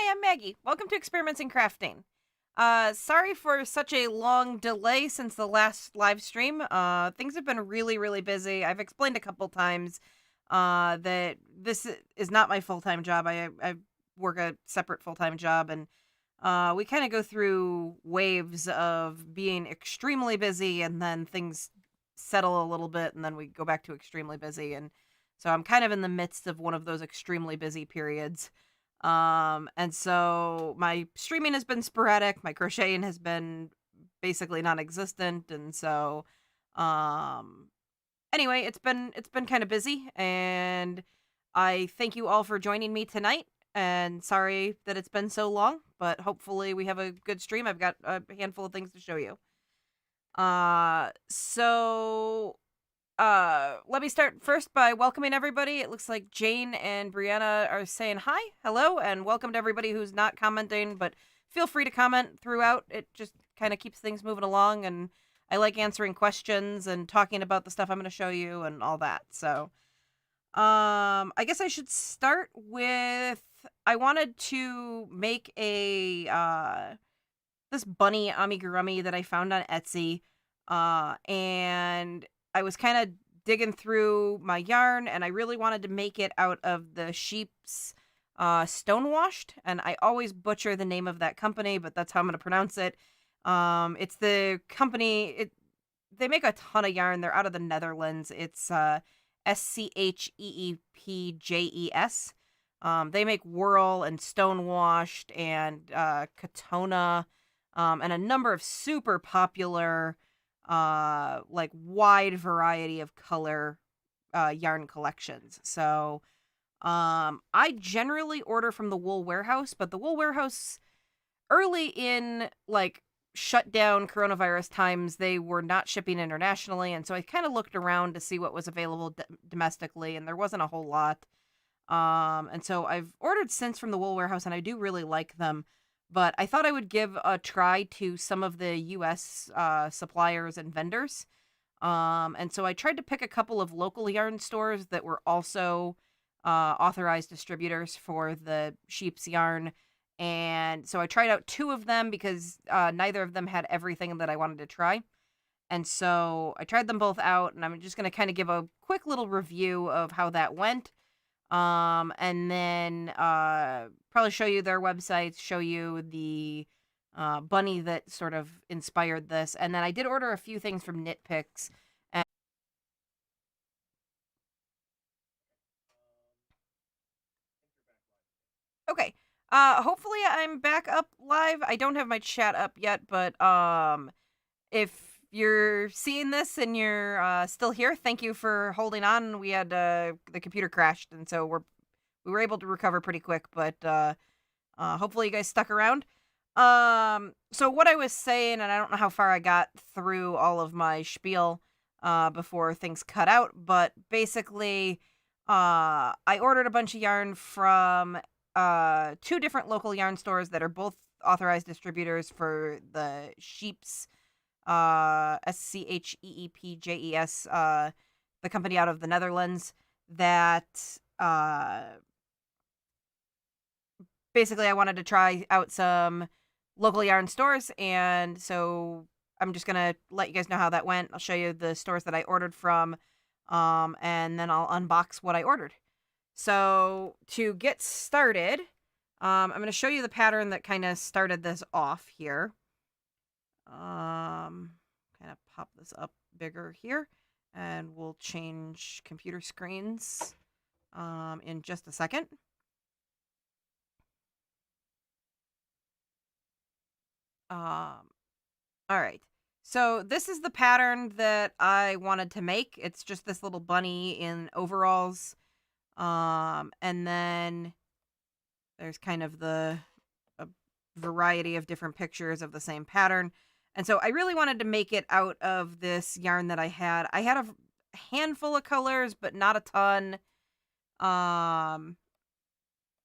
Hi, I'm Maggie. Welcome to Experiments in Crafting. Sorry for such a long delay since the last live stream. Things have been really, really busy. I've explained a couple times that is not my full-time job. I work a separate full-time job, and we kind of go through waves of being extremely busy, and then things settle a little bit, and then we go back to extremely busy. And so I'm kind of in the midst of one of those extremely busy periods. And so my streaming has been sporadic, my crocheting has been basically non-existent, and so um anyway, it's been kind of busy, and I thank you all for joining me tonight, and sorry that it's been so long, but hopefully we have a good stream. I've got a handful of things to show you. Let me start first by welcoming everybody. It looks like Jane and Brianna are saying hi, hello, and welcome to everybody who's not commenting, but feel free to comment throughout. It just kind of keeps things moving along, and I like answering questions and talking about the stuff I'm going to show you and all that. So, I guess I should start with I wanted to make a this bunny amigurumi that I found on Etsy. And I was kind of digging through my yarn, and I really wanted to make it out of the sheep's stonewashed, and I always butcher the name of that company, but that's how I'm going to pronounce it. It's the company, they make a ton of yarn. They're out of the Netherlands. It's Scheepjes. They make whirl and stonewashed and katona, and a number of super popular like wide variety of color yarn collections. So I generally order from the Wool Warehouse, but the Wool Warehouse early in like shutdown coronavirus times, they were not shipping internationally, and so I kind of looked around to see what was available domestically, and there wasn't a whole lot. And so I've ordered since from the Wool Warehouse, and I do really like them. But I thought I would give a try to some of the U.S. Suppliers and vendors. And so I tried to pick a couple of local yarn stores that were also authorized distributors for the sheep's yarn. And so I tried out two of them because neither of them had everything that I wanted to try. And so I tried them both out, and I'm just going to kind of give a quick little review of how that went. And then probably show you their websites, show you the bunny that sort of inspired this. And then I did order a few things from Knit Picks. And okay. Hopefully I'm back up live. I don't have my chat up yet, but if you're seeing this and you're still here, thank you for holding on. We had the computer crashed, and so we were able to recover pretty quick, but hopefully you guys stuck around. So what I was saying, and I don't know how far I got through all of my spiel before things cut out, but basically I ordered a bunch of yarn from two different local yarn stores that are both authorized distributors for the sheep's Scheepjes, the company out of the Netherlands that basically I wanted to try out some local yarn stores, and so I'm just gonna let you guys know how that went. I'll show you the stores that I ordered from, and then I'll unbox what I ordered. So to get started, I'm gonna show you the pattern that kind of started this off here. Kind of pop this up bigger here, and we'll change computer screens in just a second. All right. So this is the pattern that I wanted to make. It's just this little bunny in overalls. And then there's kind of a variety of different pictures of the same pattern. And so I really wanted to make it out of this yarn that I had. I had a handful of colors, but not a ton.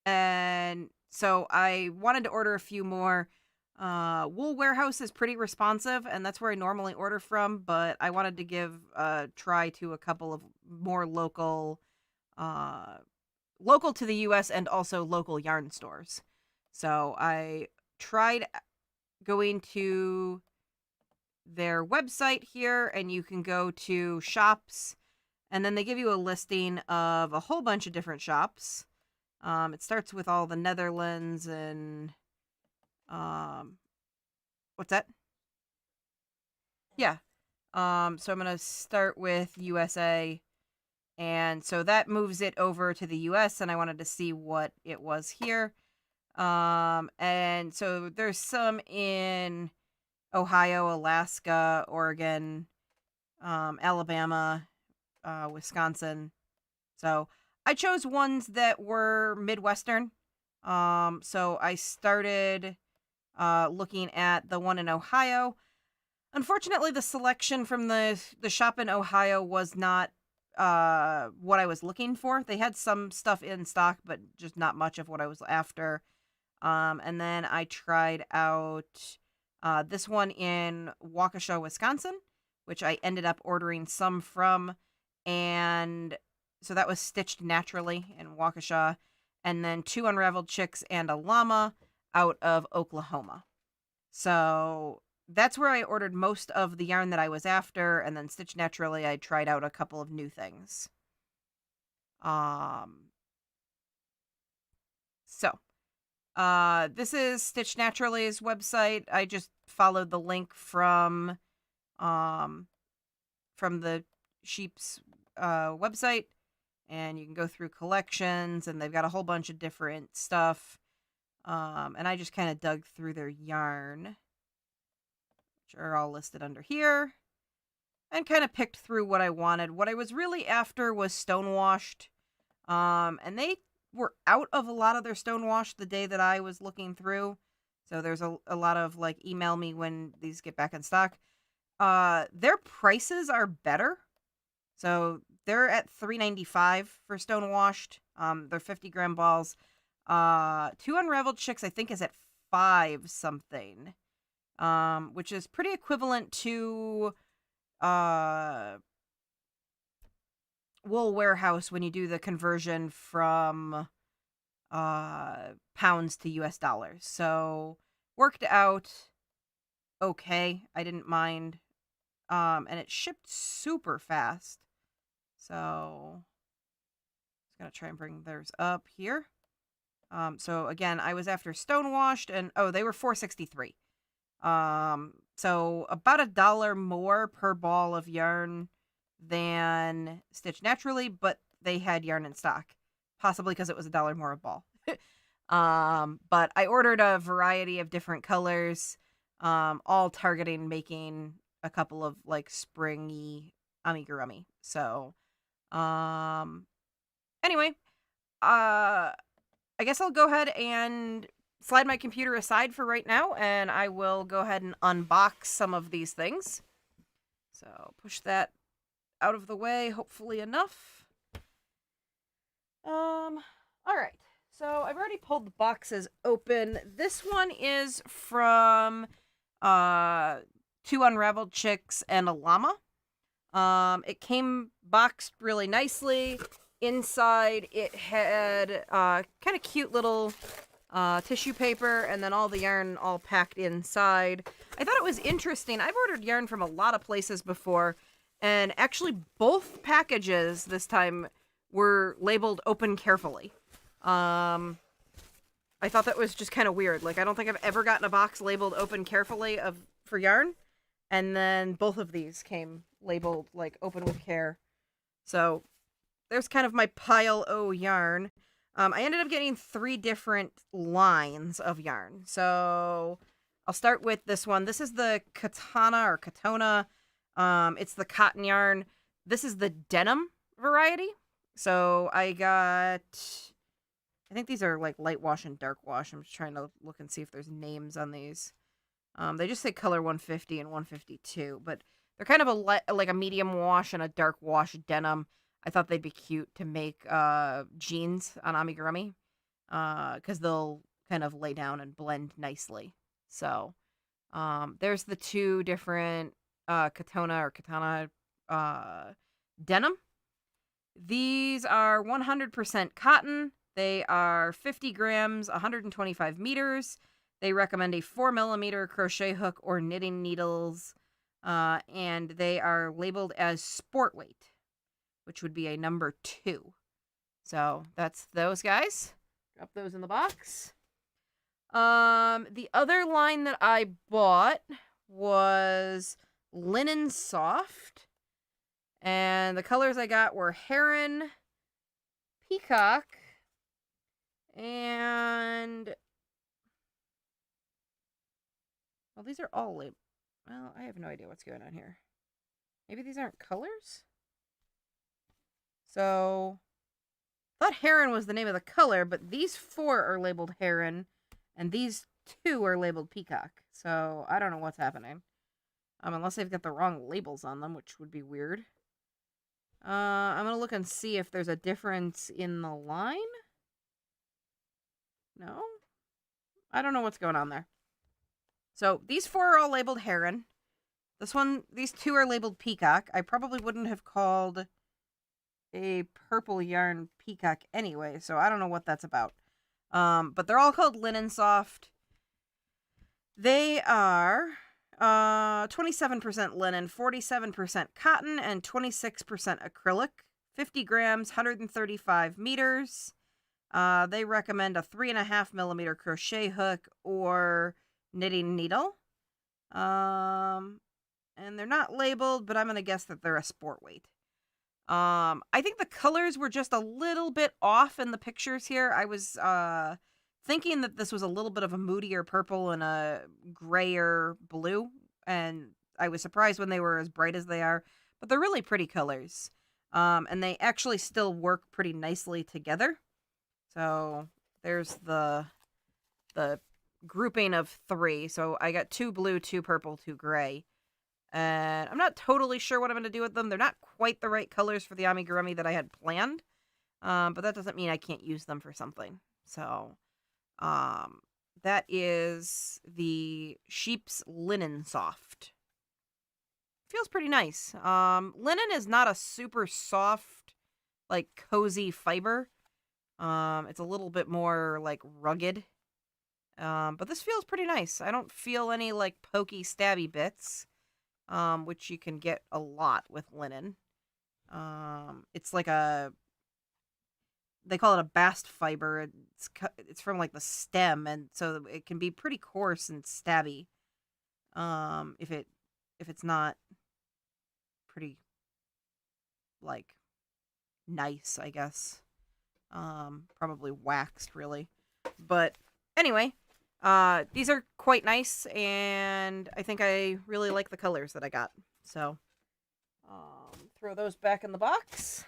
And so I wanted to order a few more. Wool Warehouse is pretty responsive, and that's where I normally order from, but I wanted to give a try to a couple of more local to the US and also local yarn stores. So I tried going to their website here, and you can go to shops, and then they give you a listing of a whole bunch of different shops. It starts with all the Netherlands and what's that? Yeah. So I'm gonna start with USA, and so that moves it over to the US, and I wanted to see what it was here. And so there's some in Ohio, Alaska, Oregon, Alabama, Wisconsin. So I chose ones that were Midwestern. So I started looking at the one in Ohio. Unfortunately, the selection from the shop in Ohio was not what I was looking for. They had some stuff in stock, but just not much of what I was after. And then I tried out this one in Waukesha, Wisconsin, which I ended up ordering some from. And so that was Stitched Naturally in Waukesha. And then 2 Unraveled Chicks and a Llama out of Oklahoma. So that's where I ordered most of the yarn that I was after. And then Stitched Naturally, I tried out a couple of new things. So this is Stitched Naturally's website. I just followed the link from the Scheepjes website, and you can go through collections, and they've got a whole bunch of different stuff. And I just kind of dug through their yarn, which are all listed under here, and kind of picked through what I wanted. What I was really after was stonewashed, and they were out of a lot of their stonewash the day that I was looking through. So there's a lot of like, email me when these get back in stock. Their prices are better. So they're at $3.95 for stonewashed. They're 50-gram balls. 2 Unraveled Chicks, I think, is at $5 something. Which is pretty equivalent to Wool Warehouse when you do the conversion from pounds to US dollars. So worked out okay. I didn't mind. And it shipped super fast. So just gonna try and bring theirs up here. So again, I was after stonewashed, and they were $4.63. So about $1 more per ball of yarn than Stitched Naturally, but they had yarn in stock, possibly because it was $1 more a ball. But I ordered a variety of different colors, all targeting making a couple of like springy amigurumi. So, anyway, I guess I'll go ahead and slide my computer aside for right now, and I will go ahead and unbox some of these things. So push that out of the way, hopefully enough. All right. So I've already pulled the boxes open. This one is from 2 Unraveled Chicks and a Llama. It came boxed really nicely. Inside it had kind of cute little tissue paper, and then all the yarn all packed inside. I thought it was interesting. I've ordered yarn from a lot of places before, and actually both packages this time were labeled "open carefully." I thought that was just kind of weird. Like, I don't think I've ever gotten a box labeled "open carefully" for yarn, and then both of these came labeled like "open with care." So there's kind of my pile o yarn. I ended up getting 3 different lines of yarn. So I'll start with this one. This is the Katona. It's the cotton yarn. This is the denim variety. So I think these are like light wash and dark wash. I'm just trying to look and see if there's names on these. They just say color 150 and 152, but they're kind of like a medium wash and a dark wash denim. I thought they'd be cute to make jeans on amigurumi, because they'll kind of lay down and blend nicely. So there's the 2 different katana denim. These are 100% cotton. They are 50 grams, 125 meters. They recommend a 4 millimeter crochet hook or knitting needles. And they are labeled as sport weight, which would be a number 2. So that's those guys. Drop those in the box. The other line that I bought was Linen Soft. And the colors I got were Heron, Peacock, and... Well, these are all labeled. Well, I have no idea what's going on here. Maybe these aren't colors? So, I thought Heron was the name of the color, but these 4 are labeled Heron, and these 2 are labeled Peacock. So, I don't know what's happening. Unless they've got the wrong labels on them, which would be weird. I'm going to look and see if there's a difference in the line. No? I don't know what's going on there. So, these 4 are all labeled Heron. These 2 are labeled Peacock. I probably wouldn't have called a purple yarn Peacock anyway, so I don't know what that's about. But they're all called Linen Soft. They are 27% linen, 47% cotton, and 26% acrylic. 50 grams, 135 meters. They recommend a 3.5 millimeter crochet hook or knitting needle. And they're not labeled, but I'm going to guess that they're a sport weight. I think the colors were just a little bit off in the pictures here. I was thinking that this was a little bit of a moodier purple and a grayer blue, and I was surprised when they were as bright as they are, but they're really pretty colors. And they actually still work pretty nicely together. So there's the grouping of 3. So I got 2 blue, 2 purple, 2 gray. And I'm not totally sure what I'm going to do with them. They're not quite the right colors for the amigurumi that I had planned. But that doesn't mean I can't use them for something. So, that is the Scheepjes Linen Soft. Feels pretty nice. Linen is not a super soft, like, cozy fiber. It's a little bit more, like, rugged. But this feels pretty nice. I don't feel any, like, pokey, stabby bits. Which you can get a lot with linen. It's like they call it a bast fiber. It's from like the stem, and so it can be pretty coarse and stabby. If it's not pretty, like, nice, I guess. Probably waxed, really. But anyway. These are quite nice, and I think I really like the colors that I got. So, throw those back in the box.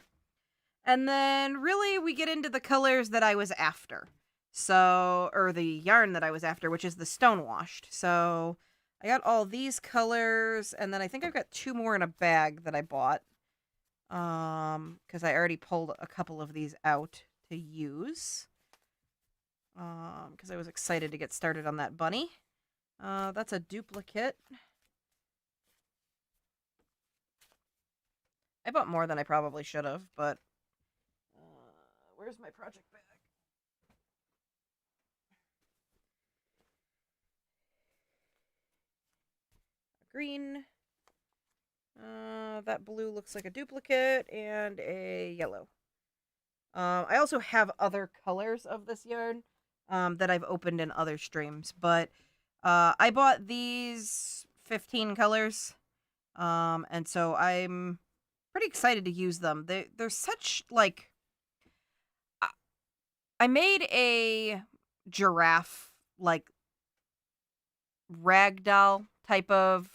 And then, really, we get into the colors that I was after. So, or the yarn that I was after, which is the stonewashed. So, I got all these colors, and then I think I've got 2 more in a bag that I bought. Because I already pulled a couple of these out to use. Because I was excited to get started on that bunny. That's a duplicate. I bought more than I probably should have, but where's my project bag? Green. That blue looks like a duplicate, and a yellow. I also have other colors of this yarn. That I've opened in other streams. But I bought these 15 colors. And so I'm pretty excited to use them. They're such, like... I made a giraffe, like, ragdoll type of,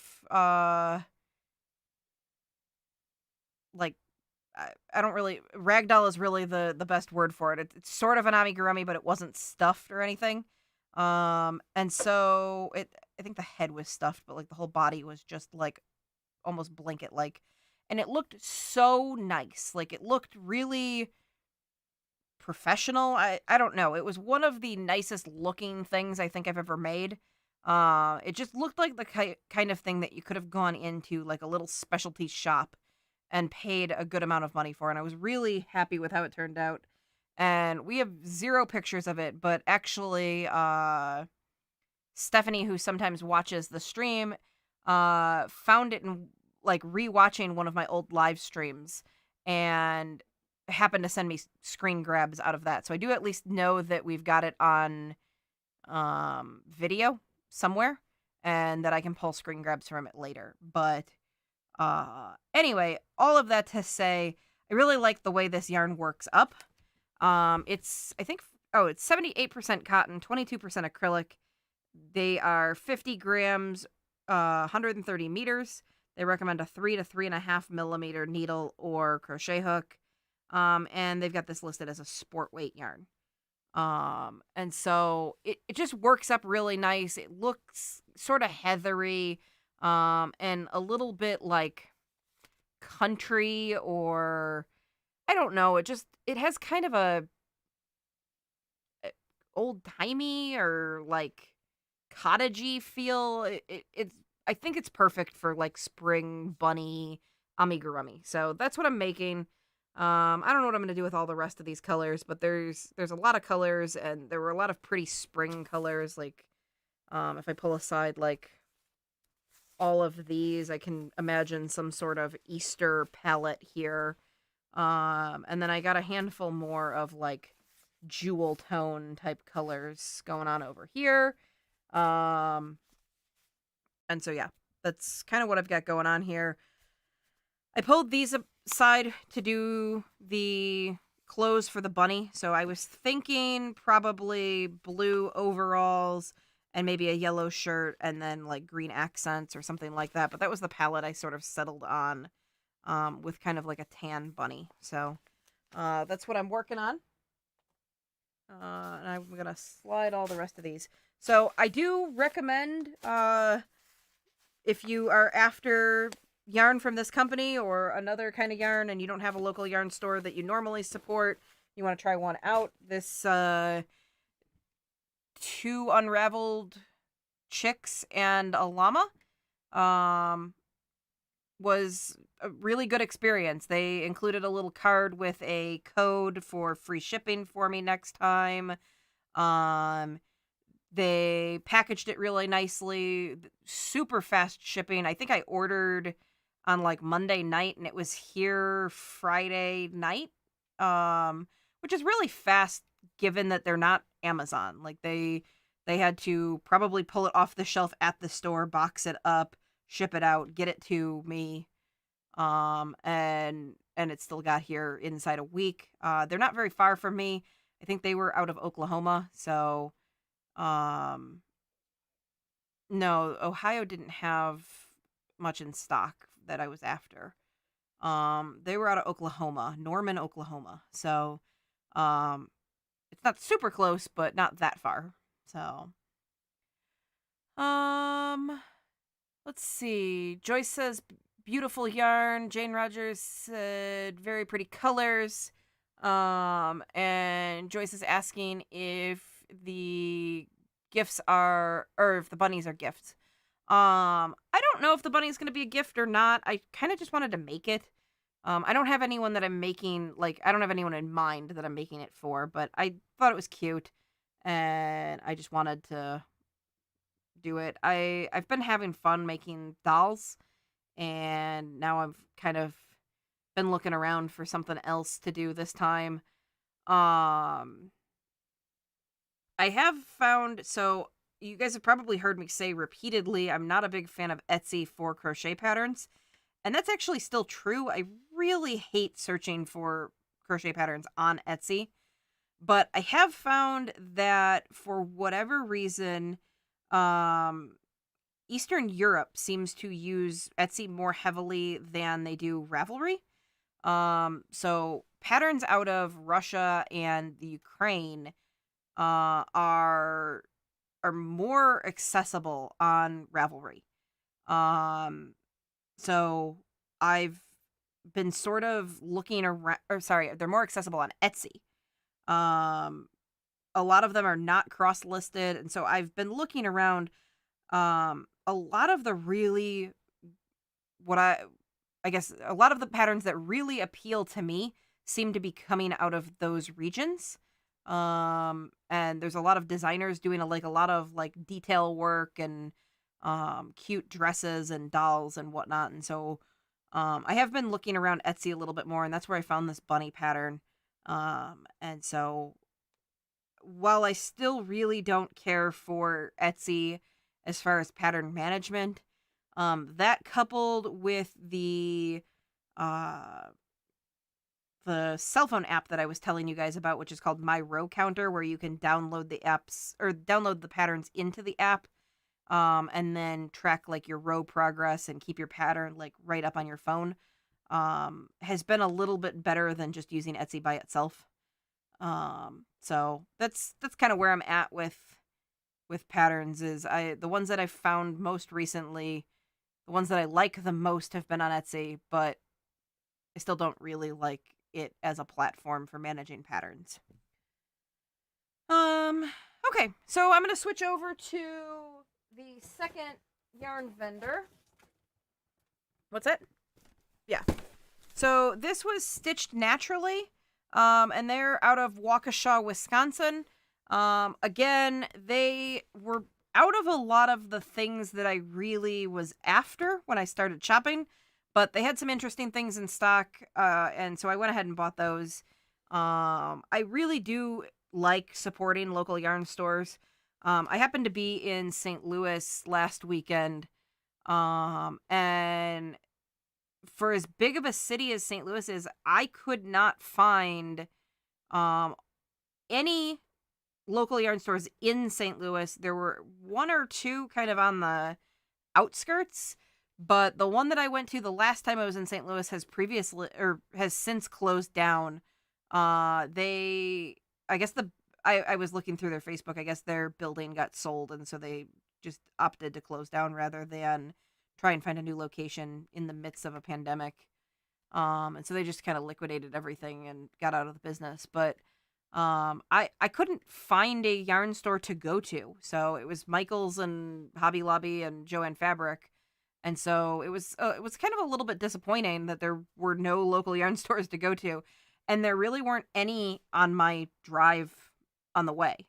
like, I don't really... Ragdoll is really the best word for it. It's sort of an amigurumi, but it wasn't stuffed or anything. And so I think the head was stuffed, but, like, the whole body was just, like, almost blanket-like. And it looked so nice. Like, it looked really professional. I don't know. It was one of the nicest looking things I think I've ever made. It just looked like the kind of thing that you could have gone into, like, a little specialty shop and paid a good amount of money for, and I was really happy with how it turned out. and we have zero pictures of it, but actually, Stephanie, who sometimes watches the stream, found it in like rewatching one of my old live streams and happened to send me screen grabs out of that. So I do at least know that we've got it on video somewhere and that I can pull screen grabs from it later. But anyway, all of that to say, I really like the way this yarn works up. It's I think it's 78% cotton, 22% acrylic. They are 50 grams, 130 meters. They recommend a 3 to 3.5 millimeter needle or crochet hook. And they've got this listed as a sport weight yarn. And so it just works up really nice. It looks sort of heathery, and a little bit like country, or I don't know. It has kind of a old timey or like cottagey feel. It's I think it's perfect for like spring bunny amigurumi. So that's what I'm making. I don't know what I'm gonna do with all the rest of these colors, but there's a lot of colors, and there were a lot of pretty spring colors. Like, if I pull aside like all of these, I can imagine some sort of Easter palette here. And then I got a handful more of like jewel tone type colors going on over here. And so yeah, that's kind of what I've got going on here. I pulled these aside to do the clothes for the bunny. So I was thinking probably blue overalls and maybe a yellow shirt and then like green accents or something like that. But that was the palette I sort of settled on, with kind of like a tan bunny. So that's what I'm working on. And I'm going to slide all the rest of these. So I do recommend, if you are after yarn from this company or another kind of yarn and you don't have a local yarn store that you normally support, you want to try one out. This 2 unraveled chicks and a llama was a really good experience. They included a little card with a code for free shipping for me next time. They packaged it really nicely, super fast shipping. I think I ordered on like Monday night and it was here Friday night, which is really fast given that they're not Amazon. Like they had to probably pull it off the shelf at the store, box it up, ship it out, get it to me, and it still got here inside a week. They're not very far from me. I think they were out of Oklahoma, so no, Ohio didn't have much in stock that I was after. They were out of Oklahoma, Norman, Oklahoma. So, it's not super close, but not that far. So, let's see. Joyce says beautiful yarn. Jane Rogers said very pretty colors. And Joyce is asking if the gifts are, or if the bunnies are gifts. I don't know if the bunny is going to be a gift or not. I kind of just wanted to make it. I don't have anyone that I'm making, like, I don't have anyone in mind that I'm making it for, but I thought it was cute, and I just wanted to do it. I've been having fun making dolls, and now I've kind of been looking around for something else to do this time. I have found, so you guys have probably heard me say repeatedly, I'm not a big fan of Etsy for crochet patterns. And that's actually still true. I really hate searching for crochet patterns on Etsy. But I have found that for whatever reason, Eastern Europe seems to use Etsy more heavily than they do Ravelry. So patterns out of Russia and the Ukraine are more accessible on Ravelry. So I've been sort of looking around, or sorry, they're more accessible on Etsy. A lot of them are not cross-listed, and so I've been looking around. A lot of the really, I guess a lot of the patterns that really appeal to me seem to be coming out of those regions. And there's a lot of designers doing a lot of like detail work and cute dresses and dolls and whatnot. And so I have been looking around Etsy a little bit more, and that's where I found this bunny pattern. And so while I still really don't care for Etsy as far as pattern management, that coupled with uh the cell phone app that I was telling you guys about, which is called My Row Counter, where you can download the apps or download the patterns into the app, and then track like your row progress and keep your pattern like right up on your phone, has been a little bit better than just using Etsy by itself. So that's kind of where I'm at with patterns. Is the ones that I've found most recently, the ones that I like the most have been on Etsy, but I still don't really like it as a platform for managing patterns. Okay, so I'm gonna switch over to the second yarn vendor. What's that? Yeah. So this was Stitched Naturally, and they're out of Waukesha, Wisconsin. Again, they were out of a lot of the things that I really was after when I started shopping, but they had some interesting things in stock, and so I went ahead and bought those. I really do like supporting local yarn stores. I happened to be in St. Louis last weekend, and for as big of a city as St. Louis is, I could not find any local yarn stores in St. Louis. There were one or two kind of on the outskirts, but the one that I went to the last time I was in St. Louis has since closed down. I was looking through their Facebook. I guess their building got sold, and so they just opted to close down rather than try and find a new location in the midst of a pandemic. And so they just kind of liquidated everything and got out of the business. But I couldn't find a yarn store to go to, so it was Michael's and Hobby Lobby and Joann Fabric, and so it was kind of a little bit disappointing that there were no local yarn stores to go to, and there really weren't any on my drive on the way.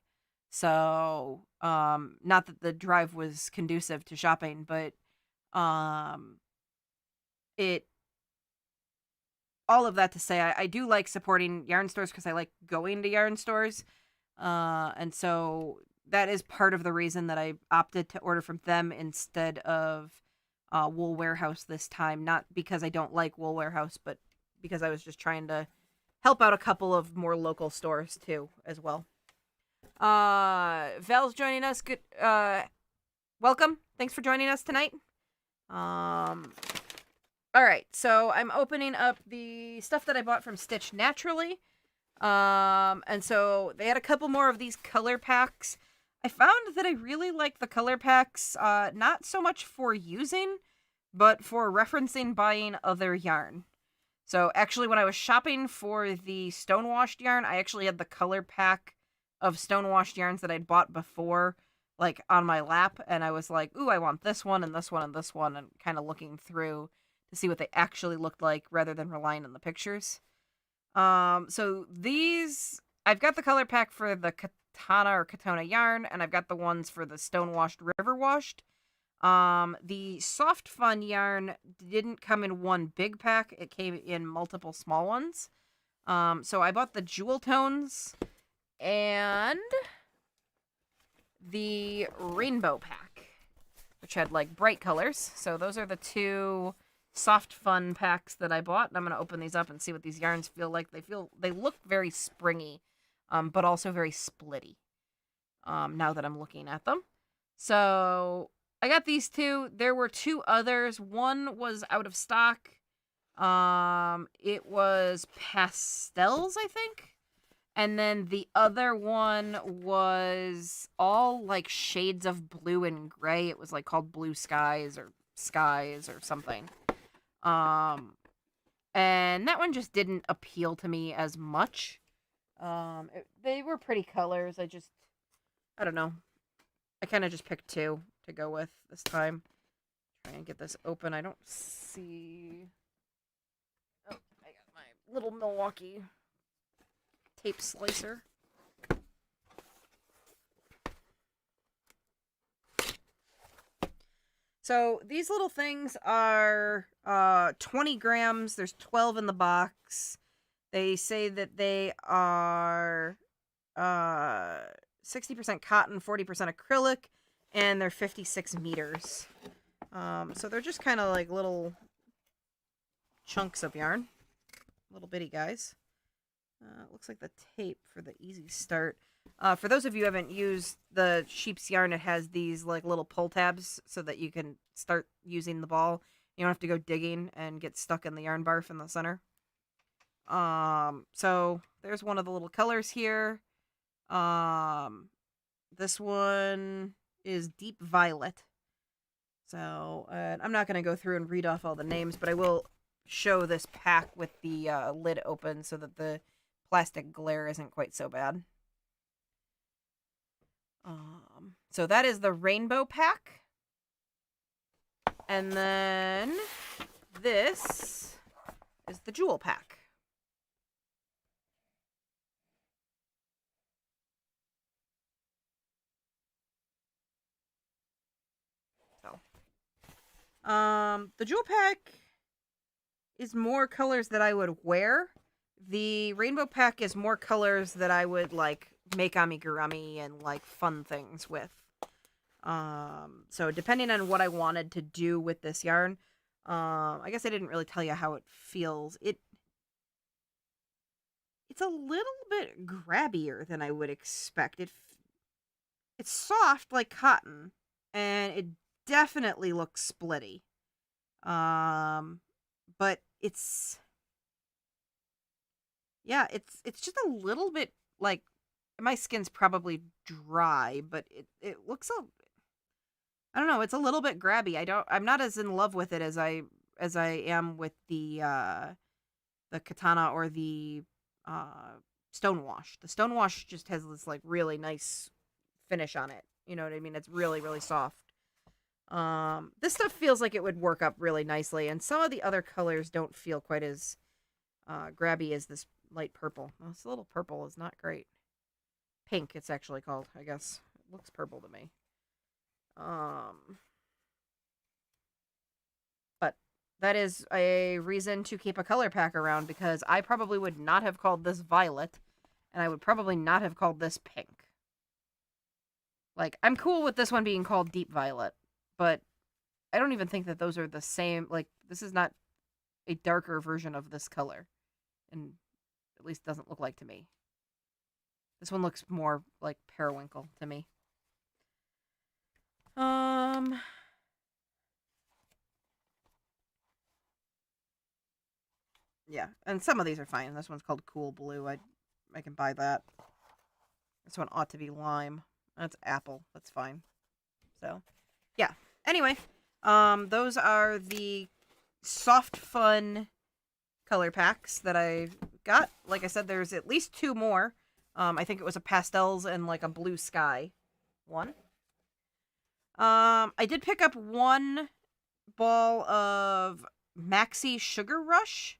So not that the drive was conducive to shopping, but it all of that to say, I do like supporting yarn stores because I like going to yarn stores. And so that is part of the reason that I opted to order from them instead of Wool Warehouse this time. Not because I don't like Wool Warehouse, but because I was just trying to help out a couple of more local stores too, as well. Val's joining us. Good. Welcome. Thanks for joining us tonight. All right, so I'm opening up the stuff that I bought from Stitch Naturally. And so they had a couple more of these color packs. I found that I really like the color packs, not so much for using, but for referencing buying other yarn. So actually, when I was shopping for the stonewashed yarn, I actually had the color pack of stonewashed yarns that I'd bought before, like on my lap, and I was like, ooh, I want this one and this one and this one, and kind of looking through to see what they actually looked like rather than relying on the pictures. So these, I've got the color pack for the Katana or Katona yarn, and I've got the ones for the Stonewashed River Washed. The Soft Fun yarn didn't come in one big pack. It came in multiple small ones. So I bought the Jewel Tones and the Rainbow pack, which had like bright colors. So those are the two Soft Fun packs that I bought, and I'm going to open these up and see what these yarns feel like. They look very springy, but also very splitty, now that I'm looking at them. So I got these two. There were two others. One was out of stock. It was pastels, I think. And then the other one was all like shades of blue and gray. It was like called Blue Skies or something. And that one just didn't appeal to me as much. They were pretty colors. I don't know. I kind of just picked two to go with this time. Try and get this open. I don't see. Oh, I got my little Milwaukee tape slicer. So these little things are 20 grams. There's 12 in the box. They say that they are 60% cotton, 40% acrylic, and they're 56 meters. So they're just kind of like little chunks of yarn. Little bitty guys. Looks like the tape for the easy start. For those of you who haven't used the sheep's yarn, it has these like little pull tabs so that you can start using the ball. You don't have to go digging and get stuck in the yarn barf in the center. So there's one of the little colors here. This one is deep violet. So I'm not going to go through and read off all the names, but I will show this pack with the lid open so that the plastic glare isn't quite so bad. So that is the rainbow pack. And then this is the jewel pack. So, the jewel pack is more colors that I would wear. The rainbow pack is more colors that I would like make amigurumi and like fun things with. So depending on what I wanted to do with this yarn, I guess I didn't really tell you how it feels. It's a little bit grabbier than I would expect. It's soft like cotton, and it definitely looks splitty. But it's just a little bit like my skin's probably dry, but it looks I don't know, it's a little bit grabby. I'm not as in love with it as I am with the katana or the stonewash. The stonewash just has this like really nice finish on it. You know what I mean? It's really, really soft. This stuff feels like it would work up really nicely, and some of the other colors don't feel quite as grabby as this light purple. Well, this little purple is not great. Pink, it's actually called, I guess. It looks purple to me. But that is a reason to keep a color pack around, because I probably would not have called this violet, and I would probably not have called this pink. Like, I'm cool with this one being called deep violet, but I don't even think that those are the same. Like, this is not a darker version of this color, and at least doesn't look like to me. This one looks more like periwinkle to me. Yeah, and some of these are fine. This one's called Cool Blue. I can buy that. This one ought to be lime. That's apple. That's fine. So, yeah. Anyway, those are the soft fun color packs that I got. Like I said, there's at least 2 more. I think it was a pastels and like a blue sky one. I did pick up 1 ball of Maxi Sugar Rush.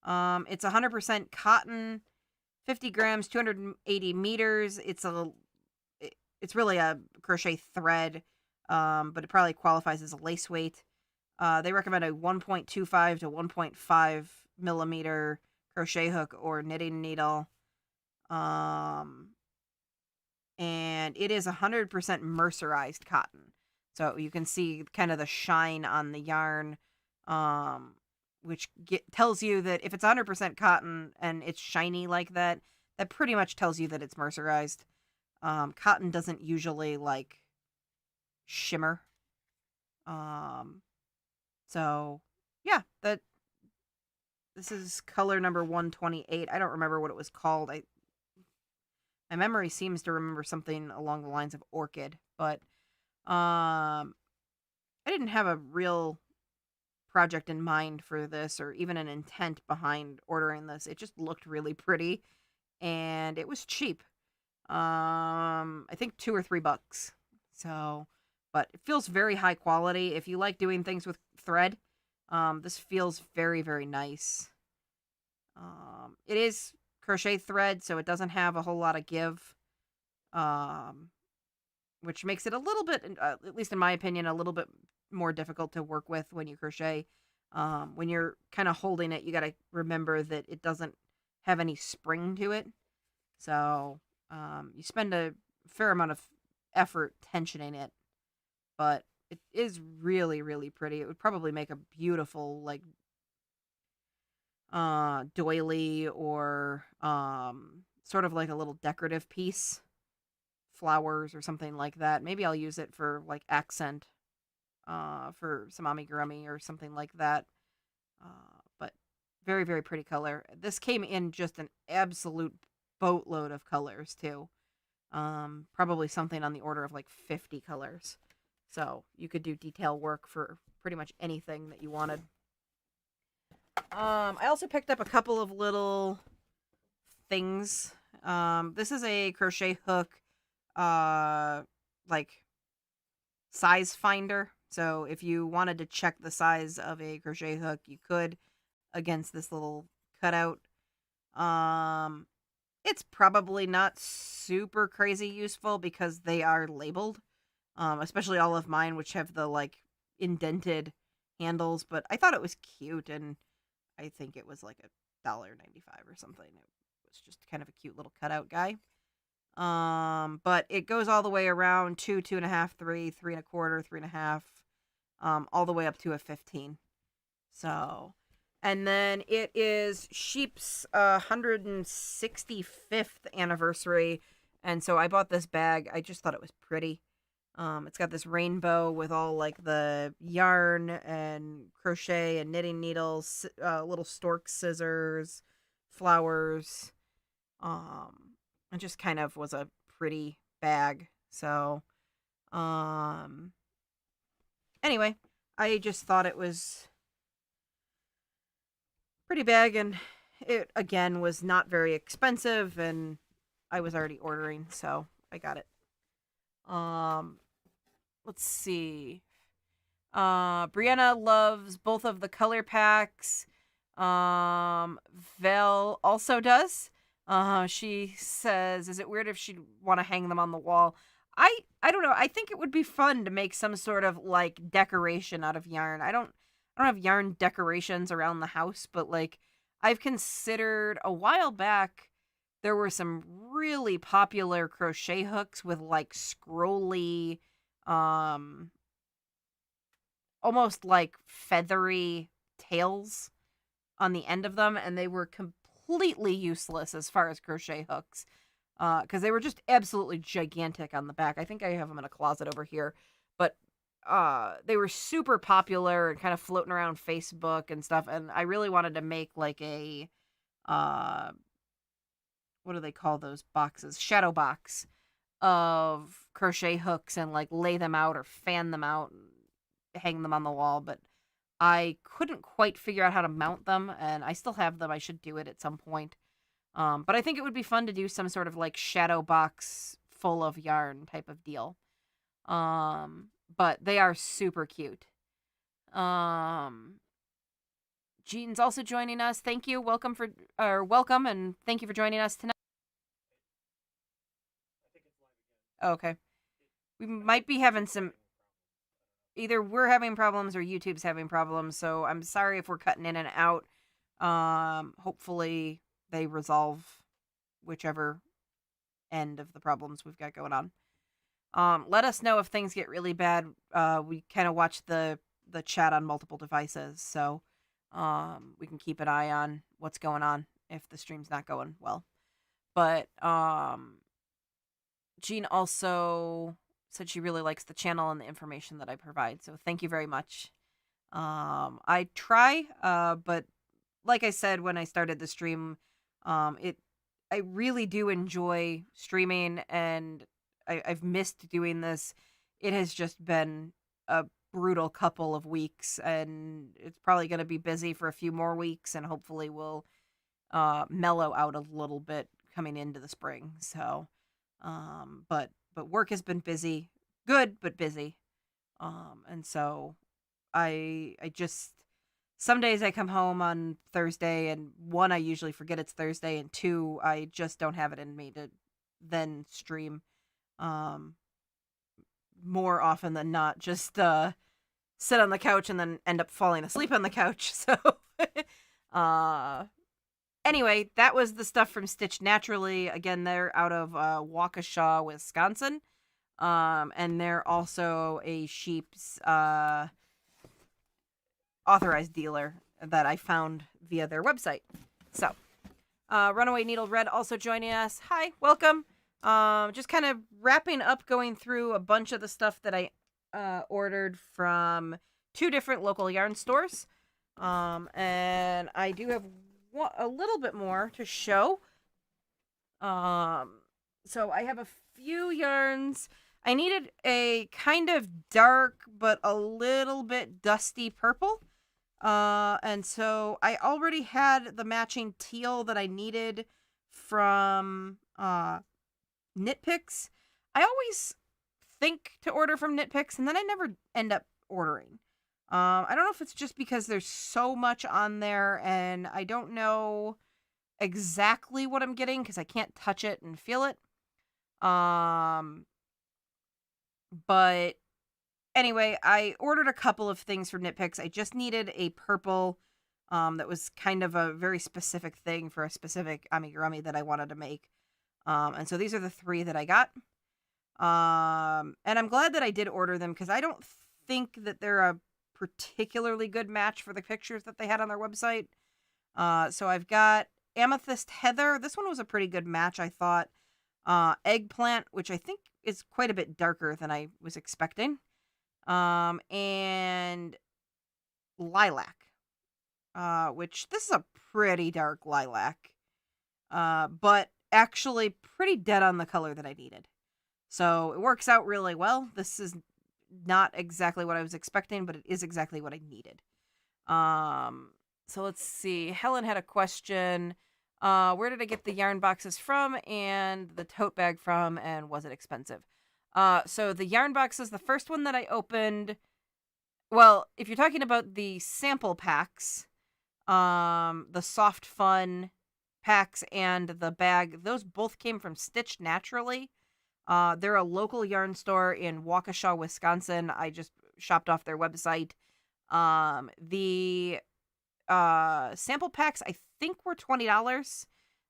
It's 100% cotton, 50 grams, 280 meters. It's really a crochet thread, but it probably qualifies as a lace weight. They recommend a 1.25 to 1.5 millimeter crochet hook or knitting needle. And it is 100% mercerized cotton. So you can see kind of the shine on the yarn, which tells you that if it's 100% cotton and it's shiny like that, that pretty much tells you that it's mercerized. Cotton doesn't usually like shimmer. So yeah, this is color number 128. I don't remember what it was called. My memory seems to remember something along the lines of orchid, but I didn't have a real project in mind for this or even an intent behind ordering this. It just looked really pretty and it was cheap. I think $2 or $3. So, but it feels very high quality. If you like doing things with thread, this feels very, very nice. It is crochet thread, so it doesn't have a whole lot of give, um, which makes it a little bit, at least in my opinion, a little bit more difficult to work with when you crochet. When you're kind of holding it, you got to remember that it doesn't have any spring to it. So you spend a fair amount of effort tensioning it, but it is really, really pretty. It would probably make a beautiful, like, doily, or sort of like a little decorative piece, flowers or something like that. Maybe I'll use it for like accent, for some amigurumi or something like that. But very, very pretty color. This came in just an absolute boatload of colors too. Probably something on the order of like 50 colors. So you could do detail work for pretty much anything that you wanted. I also picked up a couple of little things. This is a crochet hook, like, size finder. So if you wanted to check the size of a crochet hook, you could, against this little cutout. Um, it's probably not super crazy useful because they are labeled. Especially all of mine, which have the, like, indented handles. But I thought it was cute, and I think it was like $1.95 or something. It was just kind of a cute little cutout guy. But it goes all the way around 2, 2.5, 3, 3.25, 3.5, all the way up to a 15. So, and then it is Sheep's 165th anniversary, and so I bought this bag. I just thought it was pretty. It's got this rainbow with all, like, the yarn and crochet and knitting needles, little stork scissors, flowers. It just kind of was a pretty bag. So, anyway, I just thought it was pretty bag, and it, again, was not very expensive, and I was already ordering, so I got it. Um, let's see. Brianna loves both of the color packs. Vel also does. She says, "Is it weird if she'd want to hang them on the wall?" I don't know. I think it would be fun to make some sort of, like, decoration out of yarn. I don't have yarn decorations around the house, but, like, I've considered a while back there were some really popular crochet hooks with, like, scrolly, um almost like feathery tails on the end of them, and they were completely useless as far as crochet hooks, because they were just absolutely gigantic on the back. I think I have them in a closet over here, but they were super popular and kind of floating around Facebook and stuff, and I really wanted to make, like, a, uh, what do they call those boxes? Shadow box of crochet hooks, and, like, lay them out or fan them out and hang them on the wall, but I couldn't quite figure out how to mount them, and I still have them. I should do it at some point. But I think it would be fun to do some sort of, like, shadow box full of yarn type of deal. But they are super cute. Um, Jean's also joining us. Thank you. Welcome, and thank you for joining us tonight. Okay. We might be having some, either we're having problems or YouTube's having problems, so I'm sorry if we're cutting in and out. Hopefully they resolve whichever end of the problems we've got going on. Let us know if things get really bad. We kind of watch the chat on multiple devices, so we can keep an eye on what's going on if the stream's not going well. But Jean also said she really likes the channel and the information that I provide, so thank you very much. I try, but like I said when I started the stream, I really do enjoy streaming, and I've missed doing this. It has just been a brutal couple of weeks, and it's probably going to be busy for a few more weeks, and hopefully we'll mellow out a little bit coming into the spring. So, but work has been busy, good but busy, and so I just some days I come home on Thursday, and one, I usually forget it's Thursday, and two, I just don't have it in me to then stream. Um, More often than not, just sit on the couch and then end up falling asleep on the couch. So, uh, anyway, that was the stuff from Stitch Naturally. Again, they're out of Waukesha, Wisconsin. And they're also a sheep's authorized dealer that I found via their website. So, Runaway Needle Red also joining us. Hi, welcome. Just kind of wrapping up, going through a bunch of the stuff that I ordered from 2 different local yarn stores. And I do have a little bit more to show. So I have a few yarns. I needed a kind of dark but a little bit dusty purple. And so I already had the matching teal that I needed from Knit Picks. I always think to order from Knit Picks, and then I never end up ordering. I don't know if it's just because there's so much on there, and I don't know exactly what I'm getting because I can't touch it and feel it. But anyway, I ordered a couple of things from Knit Picks. I just needed a purple that was kind of a very specific thing for a specific amigurumi that I wanted to make. And so these are the 3 that I got. And I'm glad that I did order them because I don't think that they're a particularly good match for the pictures that they had on their website. So I've got Amethyst Heather. This one was a pretty good match, I thought. Eggplant, which I think is quite a bit darker than I was expecting. And Lilac, which this is a pretty dark lilac, but actually pretty dead on the color that I needed. So it works out really well. This is not exactly what I was expecting, but it is exactly what I needed. So let's see. Helen had a question. Where did I get the yarn boxes from and the tote bag from, and was it expensive? So the yarn boxes, the first one that I opened, well, if you're talking about the sample packs, the Soft Fun packs and the bag, those both came from Stitch Naturally. They're a local yarn store in Waukesha, Wisconsin. I just shopped off their website. The sample packs I think were $20.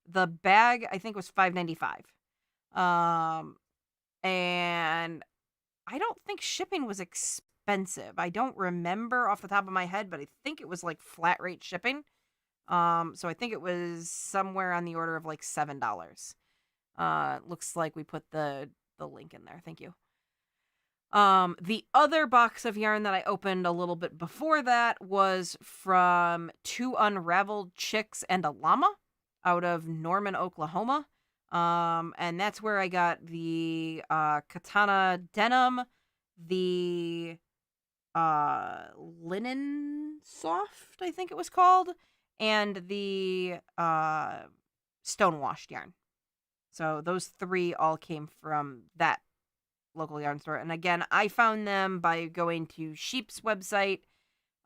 The bag I think was $5.95. And I don't think shipping was expensive. I don't remember off the top of my head, but I think it was like flat rate shipping. So I think it was somewhere on the order of like $7. Looks like we put the link in there. Thank you. The other box of yarn that I opened a little bit before that was from 2 Unraveled Chicks and a Llama out of Norman, Oklahoma. And that's where I got the Katana Denim, the Linen Soft, I think it was called, and the Stonewashed yarn. So those 3 all came from that local yarn store. And again, I found them by going to Scheep's website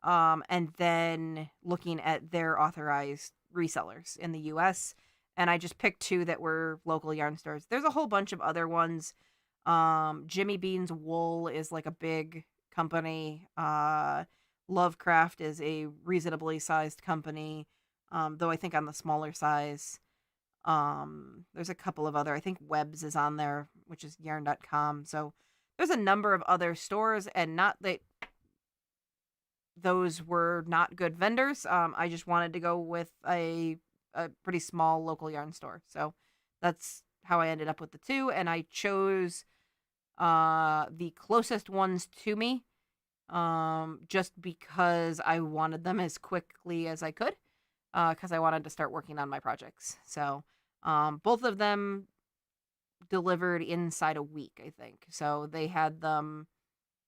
and then looking at their authorized resellers in the US. And I just picked 2 that were local yarn stores. There's a whole bunch of other ones. Jimmy Bean's Wool is like a big company. Lovecraft is a reasonably sized company, though I think on the smaller size. There's a couple of other, I think Webbs is on there, which is yarn.com. So there's a number of other stores, and not that those were not good vendors. I just wanted to go with a pretty small local yarn store. So that's how I ended up with the 2, and I chose the closest ones to me just because I wanted them as quickly as I could, because I wanted to start working on my projects. So both of them delivered inside a week, I think. So they had them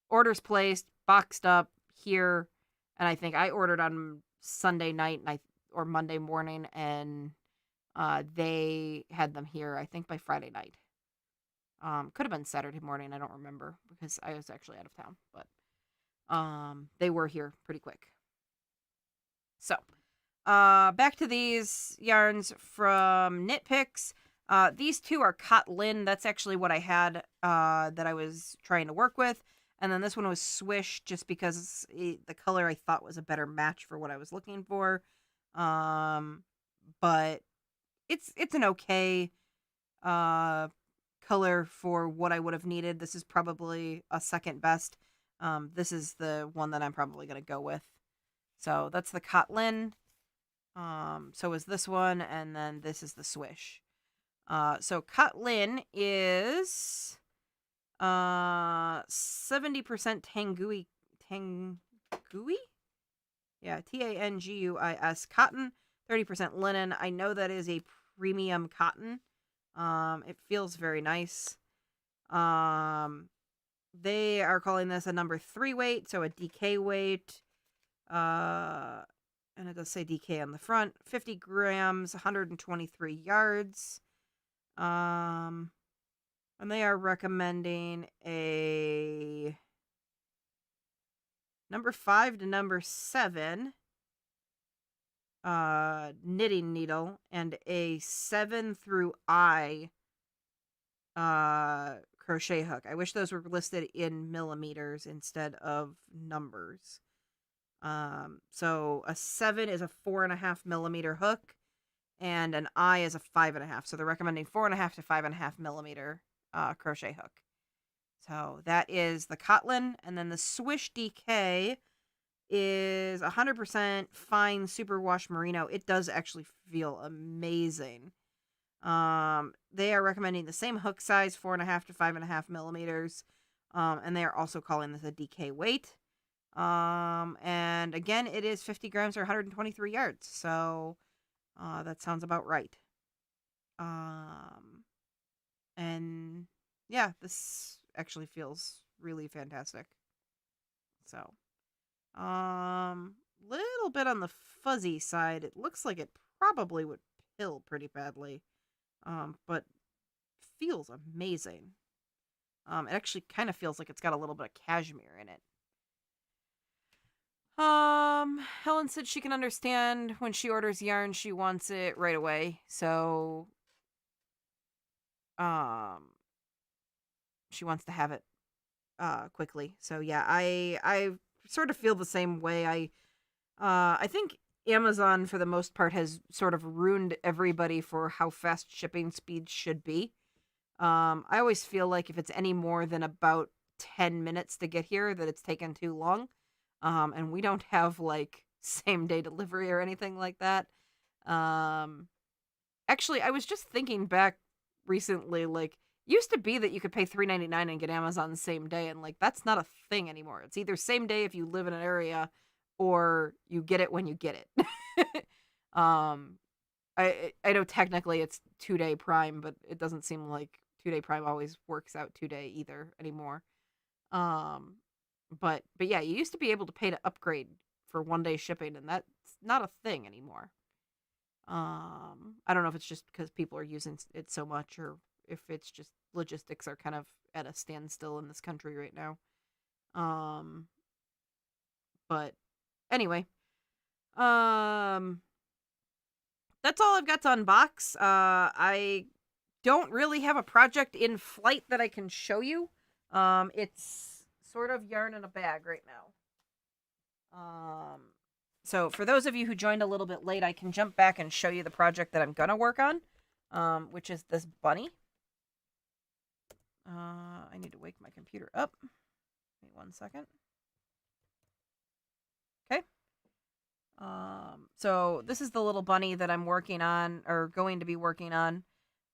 orders placed, boxed up here, and I think I ordered on Sunday night or Monday morning, and they had them here, I think, by Friday night. Could have been Saturday morning, I don't remember, because I was actually out of town, but they were here pretty quick. So, back to these yarns from Knitpicks. These two are Kotlin. That's actually what I had that I was trying to work with. And then this one was Swish, just because the color I thought was a better match for what I was looking for. But it's an okay color for what I would have needed. This is probably a second best. This is the one that I'm probably going to go with. So that's the Kotlin. So is this one, and then this is the Swish. So Kotlin is 70% Tangui. Yeah, Tanguis cotton, 30% linen. I know that is a premium cotton. It feels very nice. They are calling this a number 3 weight, so a DK weight. And it does say DK on the front. 50 grams, 123 yards. And they are recommending a number 5 to number 7 knitting needle and a 7 through I crochet hook. I wish those were listed in millimeters instead of numbers. So a 7 is a 4.5 millimeter hook, and an I is a 5.5. So they're recommending 4.5 to 5.5 millimeter crochet hook. So that is the Kotlin, and then the Swish DK is 100% fine superwash merino. It does actually feel amazing. They are recommending the same hook size, 4.5 to 5.5 millimeters, and they are also calling this a DK weight. And again, it is 50 grams or 123 yards. So, that sounds about right. And yeah, this actually feels really fantastic. So, little bit on the fuzzy side. It looks like it probably would pill pretty badly. But feels amazing. It actually kind of feels like it's got a little bit of cashmere in it. Helen said she can understand when she orders yarn, she wants it right away. So, she wants to have it, quickly. So yeah, I sort of feel the same way. I think Amazon, for the most part, has sort of ruined everybody for how fast shipping speeds should be. I always feel like if it's any more than about 10 minutes to get here, that it's taken too long. And we don't have like same day delivery or anything like that. Actually, I was just thinking back recently, like, used to be that you could pay $3.99 and get Amazon the same day, and like that's not a thing anymore. It's either same day if you live in an area, or you get it when you get it. I know technically it's 2-day Prime, but it doesn't seem like 2-day Prime always works out 2-day either anymore. But yeah, you used to be able to pay to upgrade for 1-day shipping, and that's not a thing anymore. I don't know if it's just because people are using it so much, or if it's just logistics are kind of at a standstill in this country right now. But anyway, that's all I've got to unbox. I don't really have a project in flight that I can show you. It's sort of yarn in a bag right now. So for those of you who joined a little bit late, I can jump back and show you the project that I'm gonna work on, which is this bunny. I need to wake my computer up. Wait 1 second. Okay. So this is the little bunny that I'm working on, or going to be working on.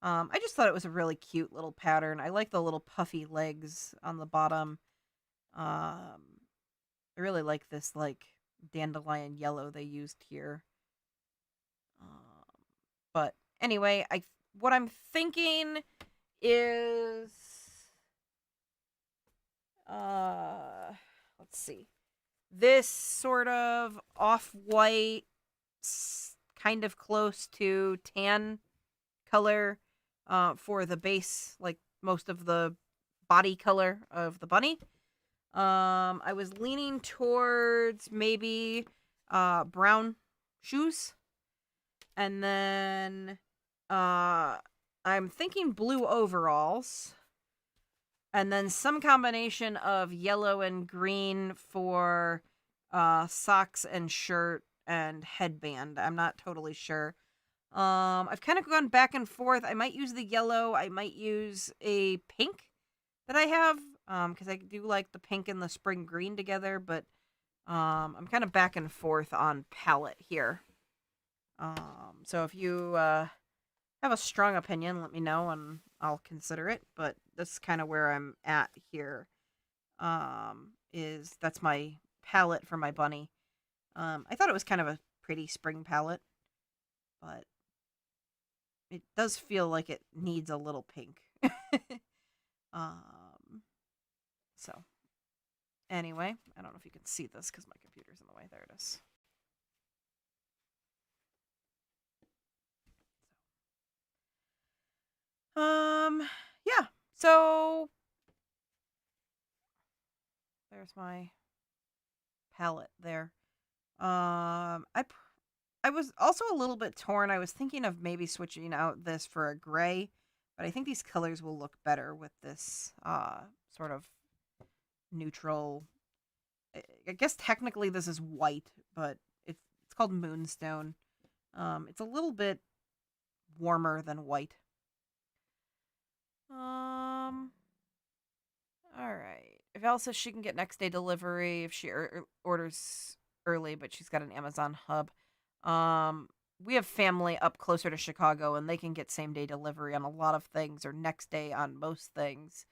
I just thought it was a really cute little pattern. I like the little puffy legs on the bottom. I really like this, like, dandelion yellow they used here. But anyway, what I'm thinking is, let's see, this sort of off-white, kind of close to tan color, for the base, like most of the body color of the bunny. I was leaning towards maybe brown shoes. And then I'm thinking blue overalls. And then some combination of yellow and green for socks and shirt and headband. I'm not totally sure. I've kind of gone back and forth. I might use the yellow. I might use a pink that I have. Because I do like the pink and the spring green together, but I'm kind of back and forth on palette here. So if you have a strong opinion, let me know and I'll consider it. But that's kind of where I'm at here. Is that's my palette for my bunny. I thought it was kind of a pretty spring palette, but it does feel like it needs a little pink. um, so anyway, I don't know if you can see this because my computer's in the way. There it is. Yeah. So there's my palette there. I was also a little bit torn. I was thinking of maybe switching out this for a gray, but I think these colors will look better with this sort of neutral. I guess technically this is white, but it's called Moonstone. It's a little bit warmer than white. All right. Val says she can get next day delivery if she orders early, but she's got an Amazon hub. We have family up closer to Chicago, and they can get same day delivery on a lot of things, or next day on most things.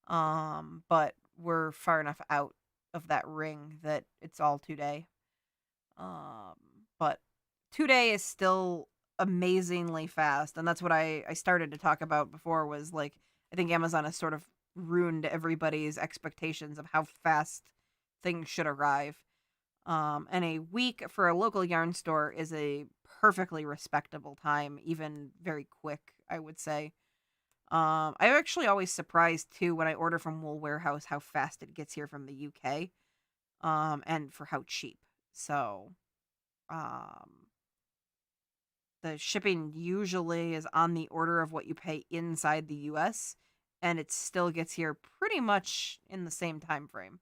But we're far enough out of that ring that it's all 2 day. But 2 day is still amazingly fast, and that's what I started to talk about before. Was like I think Amazon has sort of ruined everybody's expectations of how fast things should arrive. And a week for a local yarn store is a perfectly respectable time, even very quick, I would say. I'm actually always surprised too when I order from Wool Warehouse how fast it gets here from the UK, and for how cheap. So, um, the shipping usually is on the order of what you pay inside the US, and it still gets here pretty much in the same time frame.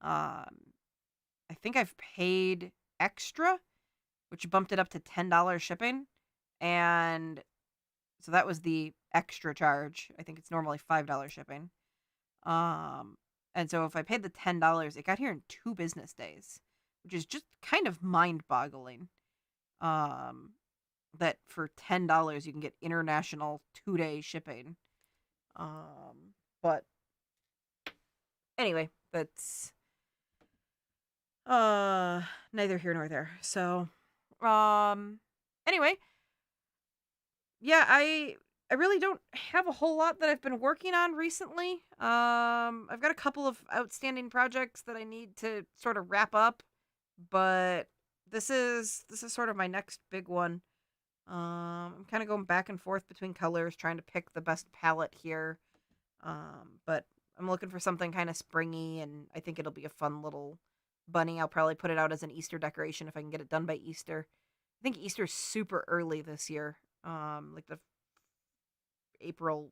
Um, I think I've paid extra, which bumped it up to $10 shipping, and so that was the extra charge. I think it's normally $5 shipping. Um, and so if I paid the $10, it got here in 2 business days, which is just kind of mind-boggling. Um, that for $10 you can get international 2 day shipping. But anyway, that's neither here nor there. So, anyway, yeah, I really don't have a whole lot that I've been working on recently. I've got a couple of outstanding projects that I need to sort of wrap up, but this is sort of my next big one. I'm kind of going back and forth between colors, trying to pick the best palette here. But I'm looking for something kind of springy, and I think it'll be a fun little bunny. I'll probably put it out as an Easter decoration if I can get it done by Easter. I think Easter's super early this year. Like the April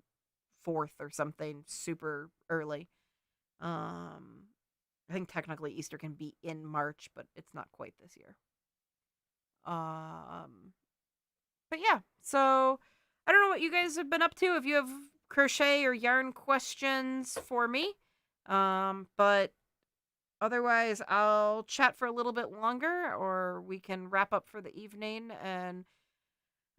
4th or something, super early. I think technically Easter can be in March, but it's not quite this year. Um, but yeah, so I don't know what you guys have been up to. If you have crochet or yarn questions for me, but otherwise I'll chat for a little bit longer, or we can wrap up for the evening. And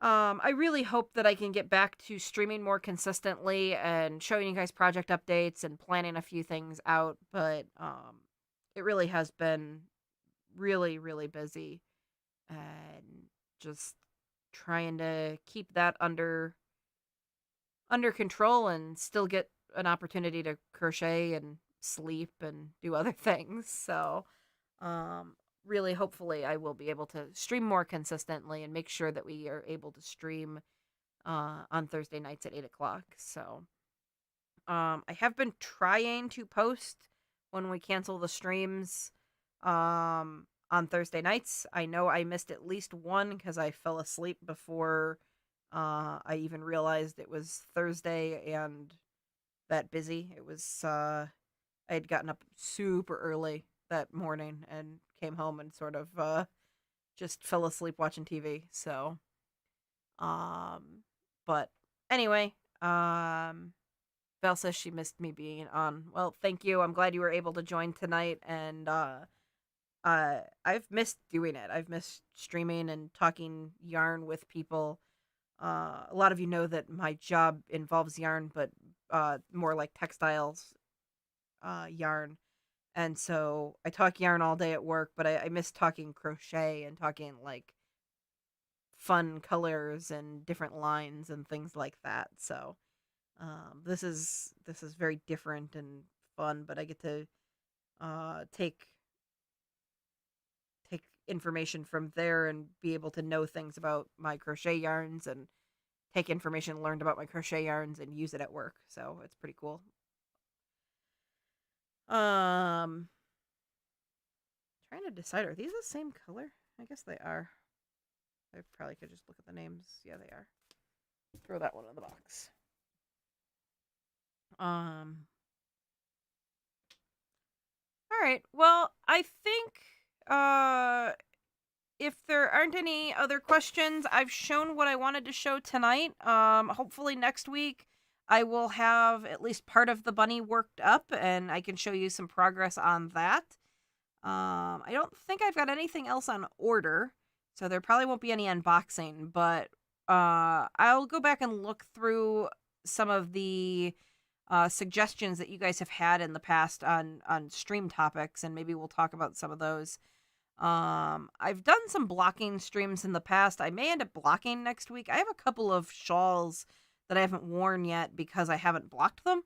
I really hope that I can get back to streaming more consistently and showing you guys project updates and planning a few things out. But it really has been really, really busy, and just trying to keep that under control and still get an opportunity to crochet and sleep and do other things. So, really, hopefully, I will be able to stream more consistently and make sure that we are able to stream on Thursday nights at 8 o'clock. So, I have been trying to post when we cancel the streams. on Thursday nights. I know I missed at least one because I fell asleep before I even realized it was Thursday and that busy. It was I had gotten up super early that morning and came home and sort of just fell asleep watching TV. So, um, but anyway, Val says she missed me being on. Well, thank you. I'm glad you were able to join tonight, and I've missed doing it. I've missed streaming and talking yarn with people. A lot of you know that my job involves yarn, but more like textiles yarn. And so I talk yarn all day at work, but I miss talking crochet and talking like fun colors and different lines and things like that. So this is very different and fun, but I get to take information from there and be able to know things about my crochet yarns and take information learned about my crochet yarns and use it at work. So it's pretty cool. Um, Trying to decide, are these the same color? I guess they are. I probably could just look at the names. Yeah, they are. Throw that one in the box. All right. Well, I think if there aren't any other questions, I've shown what I wanted to show tonight. Hopefully next week I will have at least part of the bunny worked up and I can show you some progress on that. I don't think I've got anything else on order, so there probably won't be any unboxing, but I'll go back and look through some of the suggestions that you guys have had in the past on stream topics, and maybe we'll talk about some of those. I've done some blocking streams in the past. I may end up blocking next week. I have a couple of shawls that I haven't worn yet because I haven't blocked them.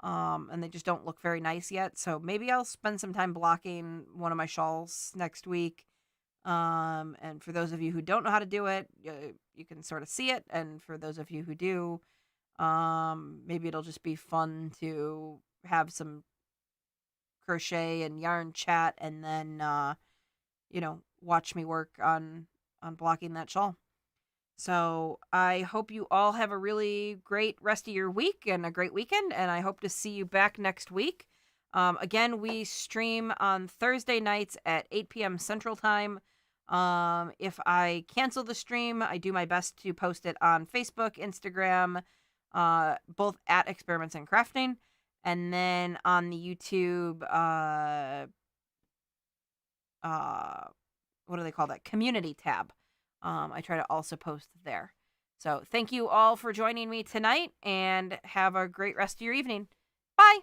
And they just don't look very nice yet. So maybe I'll spend some time blocking one of my shawls next week. And for those of you who don't know how to do it, you can sort of see it. And for those of you who do, maybe it'll just be fun to have some crochet and yarn chat and then, watch me work on blocking that shawl. So I hope you all have a really great rest of your week and a great weekend, and I hope to see you back next week. Again, we stream on Thursday nights at 8 p.m. Central Time. If I cancel the stream, I do my best to post it on Facebook, Instagram, both at Experiments in Crafting, and then on the YouTube, what do they call that? Community tab. I try to also post there. So thank you all for joining me tonight and have a great rest of your evening. Bye.